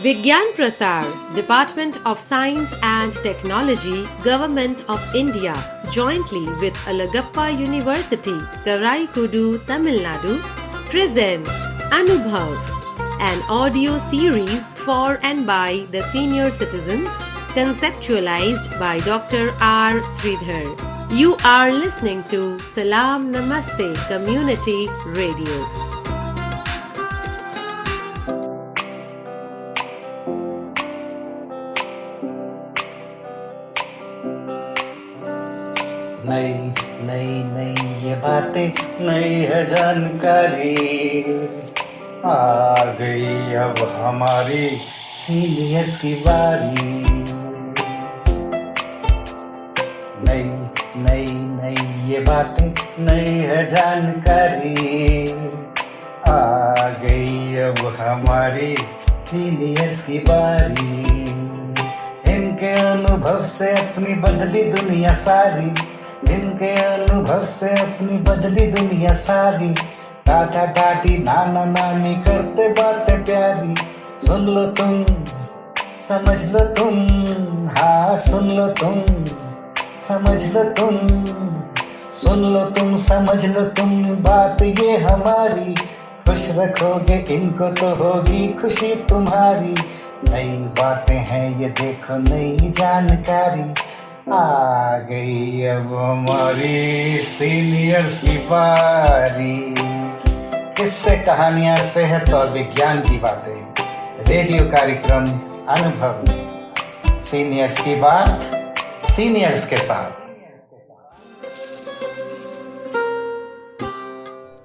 Vigyan Prasar, Department of Science and Technology, Government of India, jointly with Alagappa University, Karaikudu, Tamil Nadu, presents Anubhav, an audio series for and by the senior citizens, conceptualized by Dr. R. Sridhar. You are listening to Salam Namaste Community Radio. नई नई नई ये बातें, नई है जानकारी, आ गई अब हमारी सीनियर्स की बारी। नई नई नई ये बातें, नई है जानकारी, आ गई अब हमारी सीनियर्स की बारी। इनके अनुभव से अपनी बदली दुनिया सारी, इनके अनुभव से अपनी बदली दुनिया सारी। काका काटी नाना नानी करते बातें प्यारी। सुन लो तुम, समझ लो तुम, हाँ सुन लो तुम, समझ लो तुम, सुन लो तुम, समझ लो तुम, बात ये हमारी। खुश रखोगे इनको तो होगी खुशी तुम्हारी। नई बातें हैं ये देखो, नई जानकारी, आ गई अब हमारी सीनियर्स की बारी। किससे कहानियां, सेहत और विज्ञान की बातें, रेडियो कार्यक्रम अनुभव, सीनियर्स की बात सीनियर्स के साथ।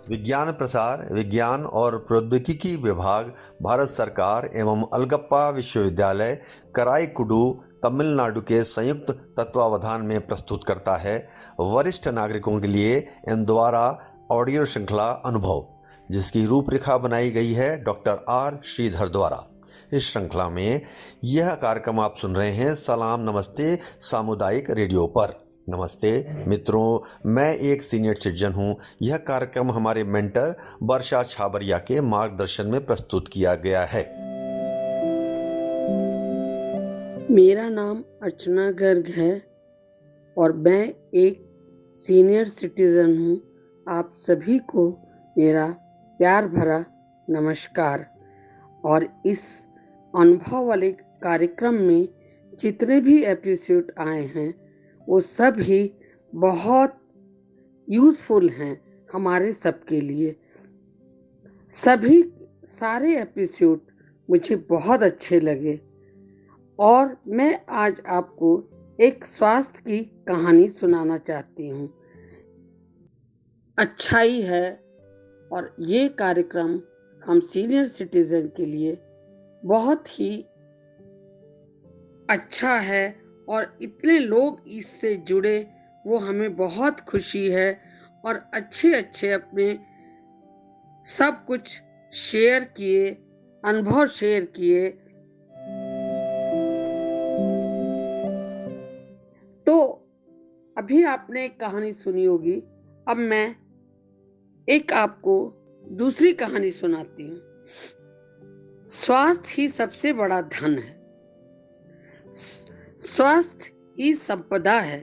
विज्ञान प्रसार, विज्ञान और प्रौद्योगिकी विभाग, भारत सरकार एवं अलगप्पा विश्वविद्यालय कराईकुडू तमिलनाडु के संयुक्त तत्वावधान में प्रस्तुत करता है वरिष्ठ नागरिकों के लिए इन द्वारा ऑडियो श्रृंखला अनुभव, जिसकी रूपरेखा बनाई गई है डॉक्टर आर श्रीधर द्वारा। इस श्रृंखला में यह कार्यक्रम आप सुन रहे हैं सलाम नमस्ते सामुदायिक रेडियो पर। नमस्ते मित्रों, मैं एक सीनियर सिटीजन हूँ। यह कार्यक्रम हमारे मेंटर वर्षा छाबरिया के मार्गदर्शन में प्रस्तुत किया गया है। मेरा नाम अर्चना गर्ग है और मैं एक सीनियर सिटीजन हूँ। आप सभी को मेरा प्यार भरा नमस्कार। और इस अनुभव वाले कार्यक्रम में जितने भी एपिसोड आए हैं वो सब ही बहुत यूज़फुल हैं हमारे सबके लिए। सारे एपिसोड मुझे बहुत अच्छे लगे और मैं आज आपको एक स्वास्थ्य की कहानी सुनाना चाहती हूँ। अच्छाई है और ये कार्यक्रम हम सीनियर सिटीजन के लिए बहुत ही अच्छा है और इतने लोग इससे जुड़े वो हमें बहुत खुशी है। और अच्छे अपने सब कुछ शेयर किए, अनुभव शेयर किए। तो अभी आपने एक कहानी सुनी होगी, अब मैं एक आपको दूसरी कहानी सुनाती हूँ। स्वास्थ्य ही सबसे बड़ा धन है, स्वास्थ्य ही संपदा है।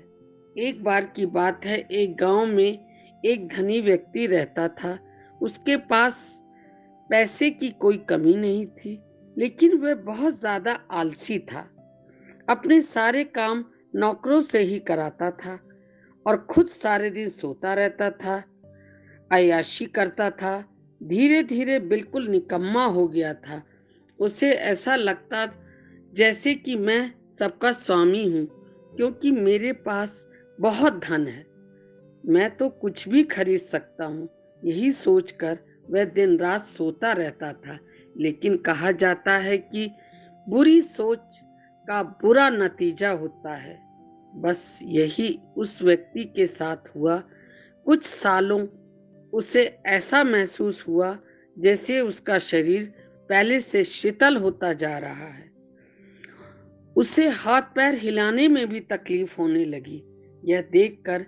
एक बार की बात है, एक गांव में एक धनी व्यक्ति रहता था। उसके पास पैसे की कोई कमी नहीं थी, लेकिन वह बहुत ज्यादा आलसी था। अपने सारे काम नौकरों से ही कराता था और खुद सारे दिन सोता रहता था, अय्याशी करता था। धीरे धीरे बिल्कुल निकम्मा हो गया था। उसे ऐसा लगता जैसे कि मैं सबका स्वामी हूँ, क्योंकि मेरे पास बहुत धन है, मैं तो कुछ भी खरीद सकता हूँ। यही सोचकर वह दिन रात सोता रहता था। लेकिन कहा जाता है कि बुरी सोच का बुरा नतीजा होता है। बस यही उस व्यक्ति के साथ हुआ। कुछ सालों उसे ऐसा महसूस हुआ जैसे उसका शरीर पहले से शीतल होता जा रहा है। उसे हाथ पैर हिलाने में भी तकलीफ होने लगी। यह देखकर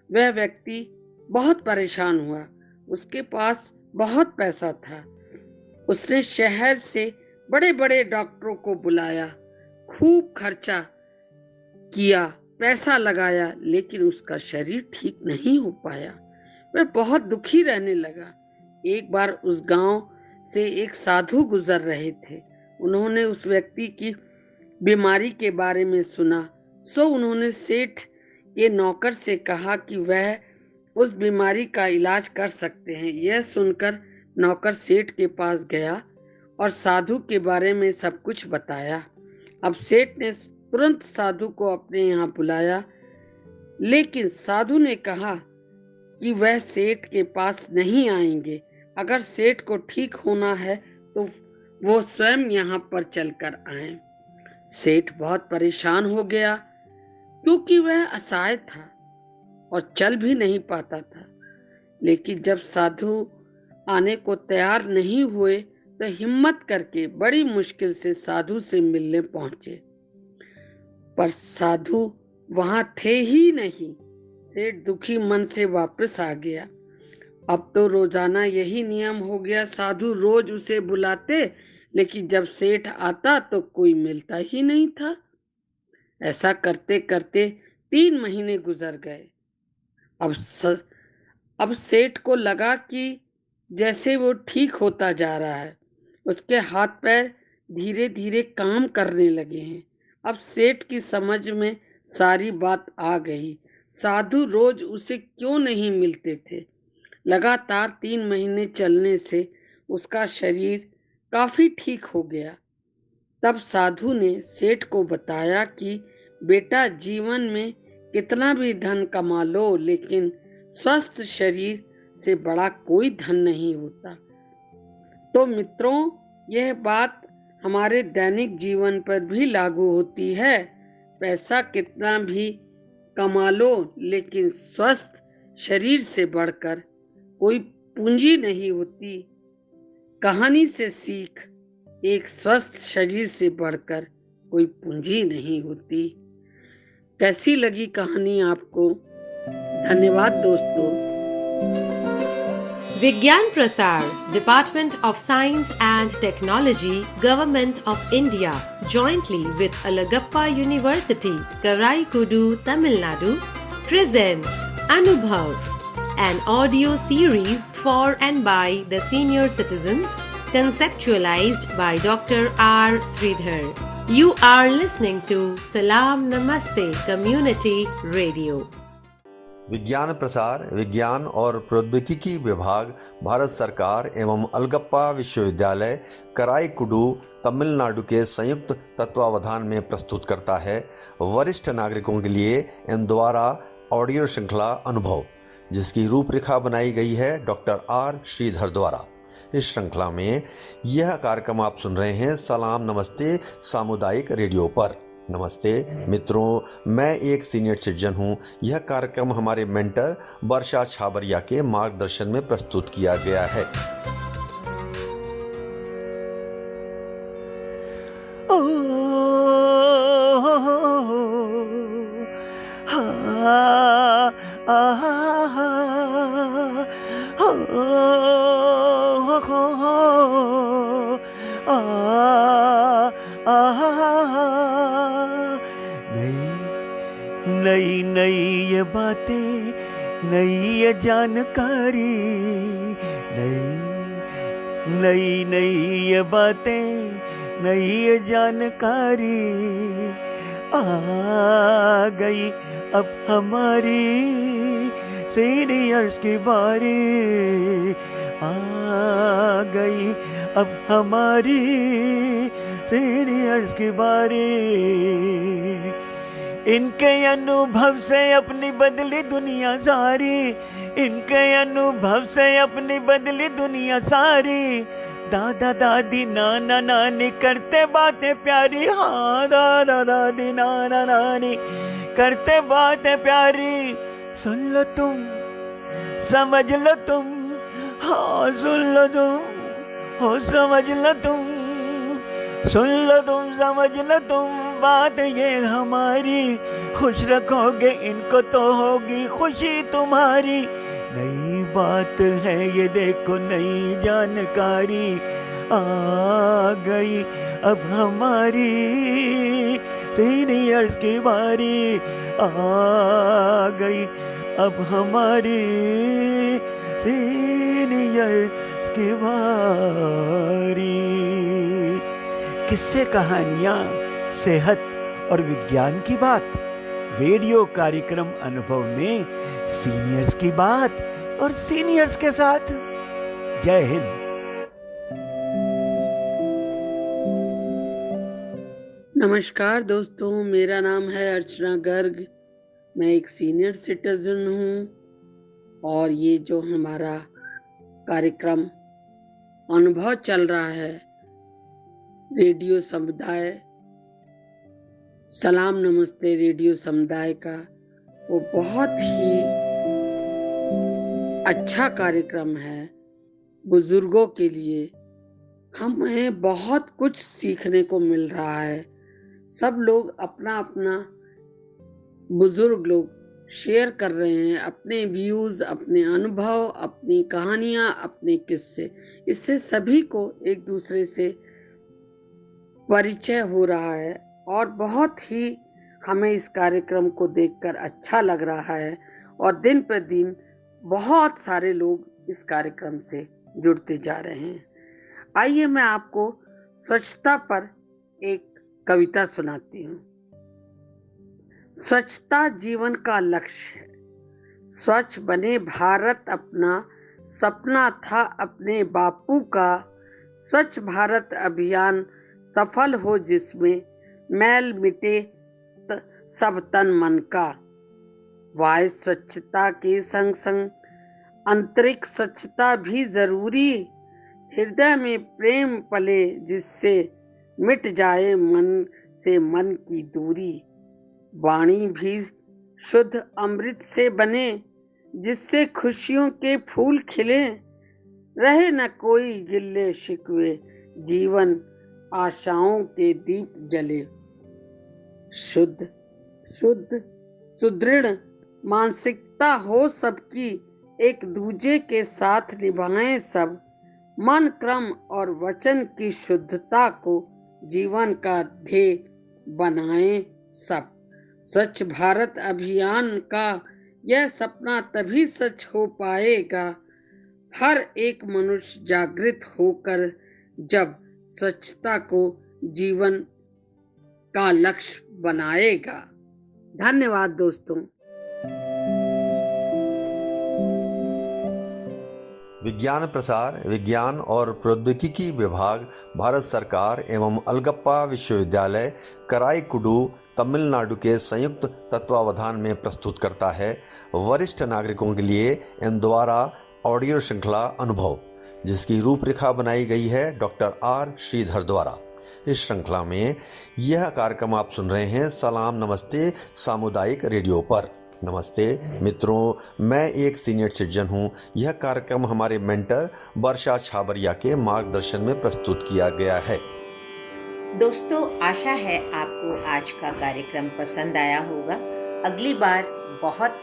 वह व्यक्ति बहुत परेशान हुआ। उसके पास बहुत पैसा था। उसने शहर से बड़े बड़े डॉक्टरों को बुलाया, खूब खर्चा किया, पैसा लगाया, लेकिन उसका शरीर ठीक नहीं हो पाया। वह बहुत दुखी रहने लगा। एक बार उस गांव से एक साधु गुजर रहे थे। उन्होंने उस व्यक्ति की बीमारी के बारे में सुना, सो उन्होंने सेठ के नौकर से कहा कि वह उस बीमारी का इलाज कर सकते हैं। यह सुनकर नौकर सेठ के पास गया और साधु के बारे में सब कुछ बताया। अब सेठ ने तुरंत साधु को अपने यहाँ बुलाया, लेकिन साधु ने कहा कि वह सेठ के पास नहीं आएंगे। अगर सेठ को ठीक होना है तो वो स्वयं यहाँ पर चलकर आए। सेठ बहुत परेशान हो गया, क्योंकि वह असहाय था और चल भी नहीं पाता था। लेकिन जब साधु आने को तैयार नहीं हुए तो हिम्मत करके बड़ी मुश्किल से साधु से मिलने पहुंचे, पर साधु वहां थे ही नहीं। सेठ दुखी मन से वापस आ गया। अब तो रोजाना यही नियम हो गया, साधु रोज उसे बुलाते, लेकिन जब सेठ आता तो कोई मिलता ही नहीं था। ऐसा करते करते 3 महीने गुजर गए। अब सेठ को लगा कि जैसे वो ठीक होता जा रहा है, उसके हाथ पैर धीरे धीरे काम करने लगे हैं। अब सेठ की समझ में सारी बात आ गई। साधु रोज उसे क्यों नहीं मिलते थे। लगातार 3 महीने चलने से उसका शरीर काफी ठीक हो गया। तब साधु ने सेठ को बताया कि बेटा, जीवन में कितना भी धन कमा लो, लेकिन स्वस्थ शरीर से बड़ा कोई धन नहीं होता। तो मित्रों, यह बात हमारे दैनिक जीवन पर भी लागू होती है। पैसा कितना भी कमा लो, लेकिन स्वस्थ शरीर से बढ़कर कोई पूंजी नहीं होती। कहानी से सीख, एक स्वस्थ शरीर से बढ़कर कोई पूंजी नहीं होती। कैसी लगी कहानी आपको? धन्यवाद दोस्तों। विज्ञान प्रसार, department of science and technology, government of India, jointly with Alagappa University, Karaikudu, Tamil Nadu, presents Anubhav, an audio series for and by the senior citizens, conceptualized by Dr. R. Sridhar. You are listening to Salam Namaste Community Radio. विज्ञान प्रसार, विज्ञान और प्रौद्योगिकी विभाग, भारत सरकार एवं अलगप्पा विश्वविद्यालय कराईकुडू, तमिलनाडु के संयुक्त तत्वावधान में प्रस्तुत करता है वरिष्ठ नागरिकों के लिए इन द्वारा ऑडियो श्रृंखला अनुभव, जिसकी रूपरेखा बनाई गई है डॉक्टर आर श्रीधर द्वारा। इस श्रृंखला में यह कार्यक्रम आप सुन रहे हैं सलाम नमस्ते सामुदायिक रेडियो पर। नमस्ते मित्रों, मैं एक सीनियर सिटीजन हूँ। यह कार्यक्रम हमारे मेंटर वर्षा छाबरिया के मार्गदर्शन में प्रस्तुत किया गया है। नई नई ये बातें, नई ये जानकारी, नई नई ये बातें, नई ये जानकारी आ गई अब हमारी सीनियर्स की बारी, आ गई अब हमारी सीनियर्स की बारी। इनके अनुभव से अपनी बदली दुनिया सारी, इनके अनुभव से अपनी बदली दुनिया सारी। दादा दादी नाना नानी करते बातें प्यारी, हाँ दादा दादी नाना नानी करते बातें प्यारी। सुन लो तुम, समझ लो तुम, हाँ सुन लो तुम, हो समझ लो तुम, सुन लो तुम, समझ लो तुम। बात ये हमारी, खुश रखोगे इनको तो होगी खुशी तुम्हारी। नई बात है ये देखो, नई जानकारी आ गई अब हमारी सीनियर्स की बारी, आ गई अब हमारी सीनियर्स की बारी। किस्से, कहानियाँ, सेहत और विज्ञान की बात, रेडियो कार्यक्रम अनुभव में सीनियर्स की बात और सीनियर्स के साथ। जय हिंद। नमस्कार दोस्तों, मेरा नाम है अर्चना गर्ग। मैं एक सीनियर सिटीजन हूँ और ये जो हमारा कार्यक्रम अनुभव चल रहा है रेडियो समुदाय, सलाम नमस्ते रेडियो समुदाय का, वो बहुत ही अच्छा कार्यक्रम है बुजुर्गों के लिए। हमें बहुत कुछ सीखने को मिल रहा है। सब लोग अपना अपना, बुजुर्ग लोग शेयर कर रहे हैं अपने व्यूज, अपने अनुभव, अपनी कहानियां, अपने किस्से। इससे सभी को एक दूसरे से परिचय हो रहा है और बहुत ही हमें इस कार्यक्रम को देखकर अच्छा लग रहा है और दिन पर दिन बहुत सारे लोग इस कार्यक्रम से जुड़ते जा रहे हैं। आइए मैं आपको स्वच्छता पर एक कविता सुनाती हूँ। स्वच्छता जीवन का लक्ष्य है, स्वच्छ बने भारत अपना सपना था अपने बापू का। स्वच्छ भारत अभियान सफल हो जिसमें मैल मिटे सब तन मन का। वायु स्वच्छता के संग संग अंतरिक्ष स्वच्छता भी जरूरी। हृदय में प्रेम पले जिससे मिट जाए मन से मन की दूरी। वाणी भी शुद्ध अमृत से बने जिससे खुशियों के फूल खिले। रहे न कोई गिल्ले शिकवे जीवन आशाओं के दीप जले। शुद्ध शुद्ध सुदृढ़ मानसिकता हो सबकी, एक दूजे के साथ निभाएं सब। मन, क्रम और वचन की शुद्धता को जीवन का ध्येय बनाएं सब। स्वच्छ भारत अभियान का यह सपना तभी सच हो पाएगा, हर एक मनुष्य जागृत होकर जब स्वच्छता को जीवन का लक्ष्य बनाएगा। धन्यवाद दोस्तों। विज्ञान प्रसार, विज्ञान और प्रौद्योगिकी विभाग, भारत सरकार एवं अलगप्पा विश्वविद्यालय कराईकुडू तमिलनाडु के संयुक्त तत्वावधान में प्रस्तुत करता है वरिष्ठ नागरिकों के लिए इन द्वारा ऑडियो श्रृंखला अनुभव, जिसकी रूपरेखा बनाई गई है डॉक्टर आर श्रीधर द्वारा। इस श्रृंखला में यह कार्यक्रम आप सुन रहे हैं सलाम नमस्ते सामुदायिक रेडियो पर। नमस्ते मित्रों, मैं एक सीनियर सिटीजन हूँ। यह कार्यक्रम हमारे मेंटर वर्षा छाबरिया के मार्गदर्शन में प्रस्तुत किया गया है। दोस्तों, आशा है आपको आज का कार्यक्रम पसंद आया होगा। अगली बार बहुत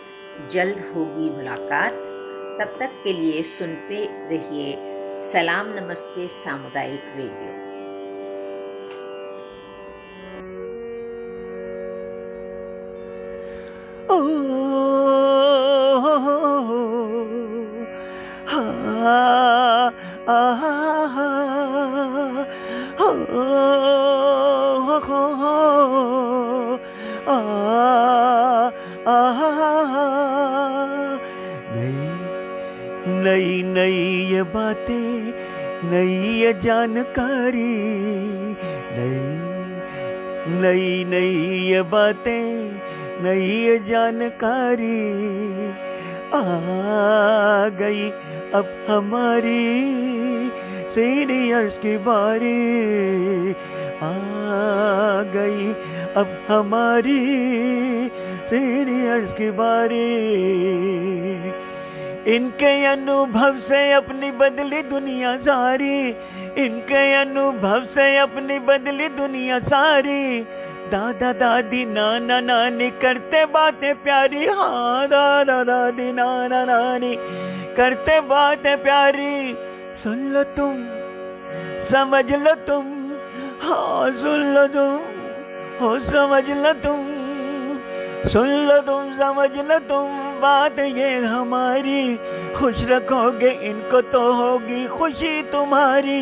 जल्द होगी मुलाकात। तब तक के लिए सुनते रहिए सलाम नमस्ते सामुदायिक रेडियो। नई नई ये बातें, नई ये जानकारी, नई नई ये बातें, नई ये जानकारी आ गई अब हमारी सीनियर्स की बारी। आ गई अब हमारी सीनियर्स की बारी। इनके अनुभव से अपनी बदली दुनिया सारी, इनके अनुभव से अपनी बदली दुनिया सारी। दादा दादी नाना नानी करते बातें प्यारी, हाँ दादा दादी नाना नानी करते बातें प्यारी। सुन लो तुम, समझ लो तुम, हाँ सुन लो तुम, हो समझ लो तुम, सुन लो तुम, समझ लो तुम, बात ये हमारी, खुश रखोगे इनको तो होगी खुशी तुम्हारी।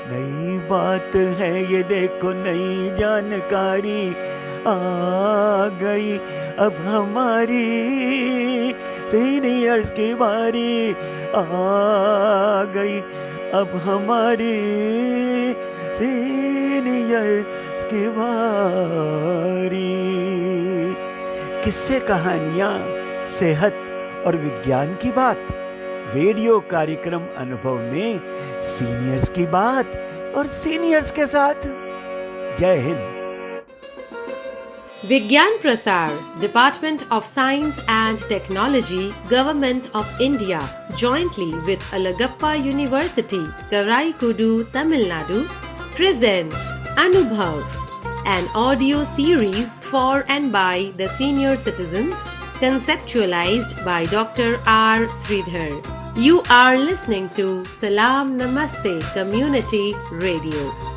नई बात है ये देखो, नई जानकारी आ गई अब हमारी, सीनियर्स की बारी आ गई अब हमारी, सीनियर की बारी। किस्से, कहानियाँ, सेहत और विज्ञान की बात, रेडियो कार्यक्रम अनुभव में सीनियर्स की बात और सीनियर्स के साथ। जय Hind. Vigyan Prasar, Department of Science and Technology, Government of India, jointly with Alagappa University, Karaikudu, Tamil Nadu, presents Anubhav, an audio series for and by the senior citizens, conceptualized by Dr. R. Sridhar. You are listening to Salam Namaste Community Radio.